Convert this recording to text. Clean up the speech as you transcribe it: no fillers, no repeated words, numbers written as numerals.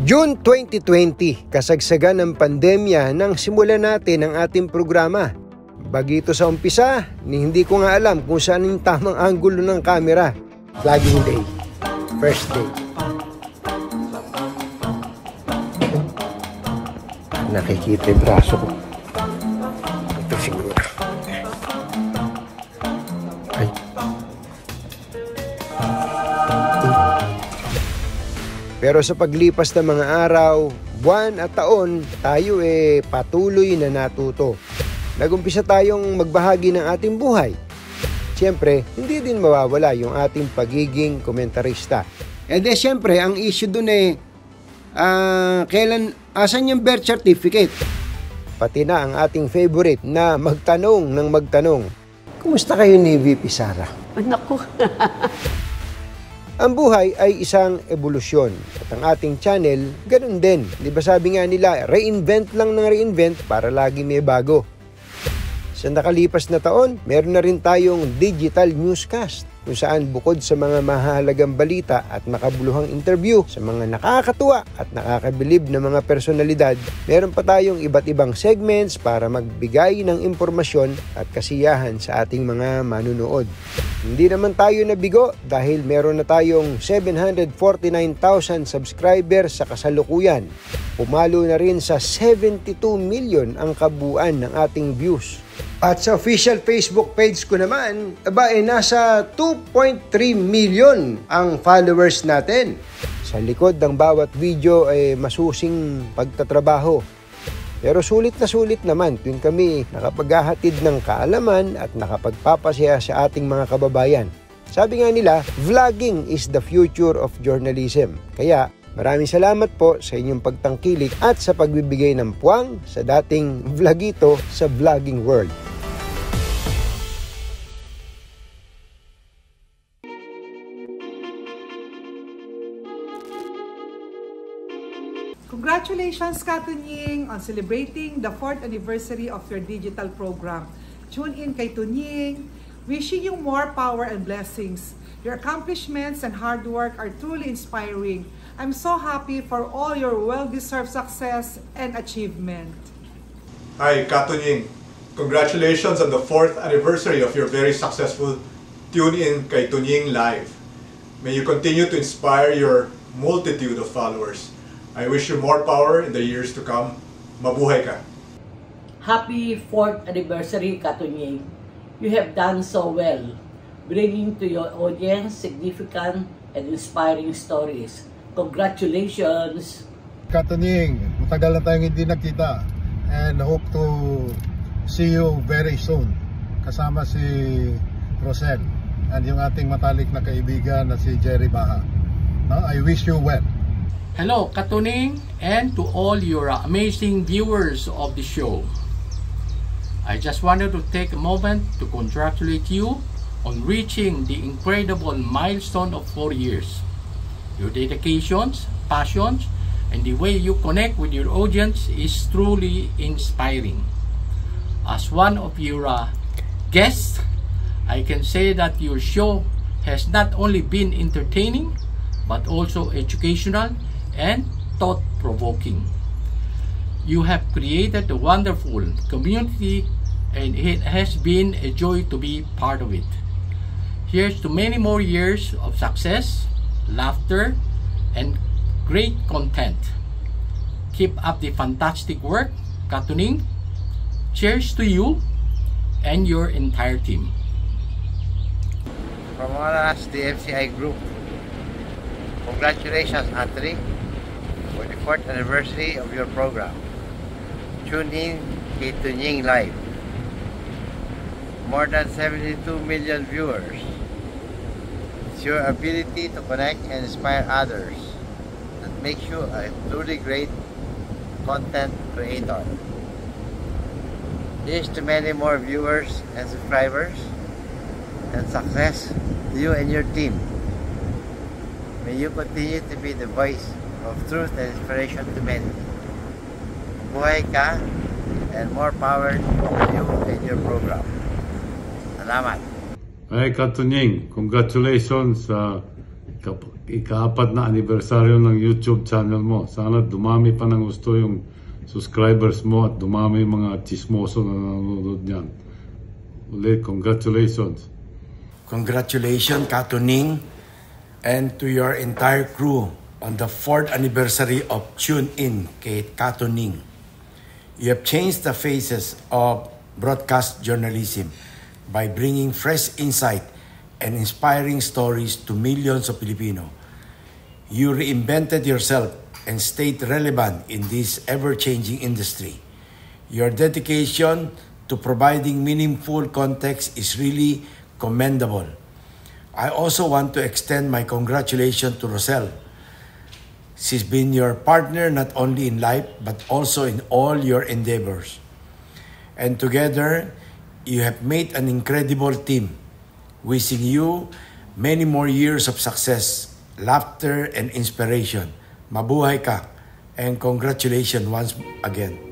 June 2020, kasagsagan ng pandemya nang simulan natin ang ating programa. Bagito sa umpisa, hindi ko nga alam kung saan yung tamang anggulo ng camera. Vlogging day, first day. Nakikita yung braso ko. Ito siguro. Ay. Pero sa paglipas ng mga araw, buwan at taon, tayo patuloy na natuto. Nagumpisa tayong magbahagi ng ating buhay. Siyempre, hindi din mawawala yung ating pagiging komentarista. Siyempre, ang issue dun asan yung birth certificate? Pati na ang ating favorite na magtanong ng magtanong. Kumusta kayo ni VP Sara? Naku. Ang buhay ay isang ebolusyon at ang ating channel, ganun din. Di ba sabi nga nila, reinvent lang ng reinvent para lagi may bago. Sa nakalipas na taon, meron na rin tayong digital newscast kung saan bukod sa mga mahalagang balita at makabuluhang interview sa mga nakakatuwa at nakakabilib na mga personalidad, meron pa tayong iba't ibang segments para magbigay ng impormasyon at kasiyahan sa ating mga manunood. Hindi naman tayo nabigo dahil meron na tayong 749,000 subscribers sa kasalukuyan. Pumalo na rin sa 72 million ang kabuuan ng ating views. At sa official Facebook page ko naman, nasa 2.3 million ang followers natin. Sa likod ng bawat video ay masusing pagtatrabaho. Pero sulit naman tuwing kami nakapaghahatid ng kaalaman at nakapagpapasaya sa ating mga kababayan. Sabi nga nila, vlogging is the future of journalism. Kaya maraming salamat po sa inyong pagtangkilik at sa pagbibigay ng puwang sa dating vlogito sa vlogging world. Congratulations, Katunying, on celebrating the 4th anniversary of your digital program. Tune in kay Tunying. Wishing you more power and blessings. Your accomplishments and hard work are truly inspiring. I'm so happy for all your well-deserved success and achievement. Hi, Katunying. Congratulations on the 4th anniversary of your very successful Tune In kay Tunying Live. May you continue to inspire your multitude of followers. I wish you more power in the years to come. Mabuhay ka. Happy 4th anniversary, Katunying. You have done so well, bringing to your audience significant and inspiring stories. Congratulations! Katunying, matagal na tayong hindi nagkita and hope to see you very soon. Kasama si Rosel and yung ating matalik na kaibigan na si Jerry Baha. I wish you well. Hello, Katunying, and to all your amazing viewers of the show. I just wanted to take a moment to congratulate you on reaching the incredible milestone of 4 years. Your dedications, passions, and the way you connect with your audience is truly inspiring. As one of your guests, I can say that your show has not only been entertaining, but also educational and thought-provoking. You have created a wonderful community and it has been a joy to be part of it. Here's to many more years of success, laughter, and great content. Keep up the fantastic work, Katunying. Cheers to you and your entire team. From all us, the MCI Group, congratulations, Anthony, for the 4th anniversary of your program. Tune in kay Tunying Live. More than 72 million viewers. It's your ability to connect and inspire others that makes you a truly great content creator. Here's to many more viewers and subscribers, and success to you and your team. May you continue to be the voice of truth and inspiration to many. Buhay ka and more power to you and your program. Salamat. Hi Katunying, congratulations ika-4 na anibersaryo ng YouTube channel mo. Sana dumami pa ng gusto yung subscribers mo at dumami yung mga chismoso na nanonood niyan. Ulit, congratulations. Congratulations, Katuning, and to your entire crew on the 4th anniversary of Tune In kay Katuning. You have changed the faces of broadcast journalism by bringing fresh insight and inspiring stories to millions of Filipino. You reinvented yourself and stayed relevant in this ever-changing industry. Your dedication to providing meaningful context is really commendable. I also want to extend my congratulations to Rosel. She's been your partner not only in life but also in all your endeavors. And together, you have made an incredible team. Wishing you many more years of success, laughter, and inspiration. Mabuhay ka, and congratulations once again.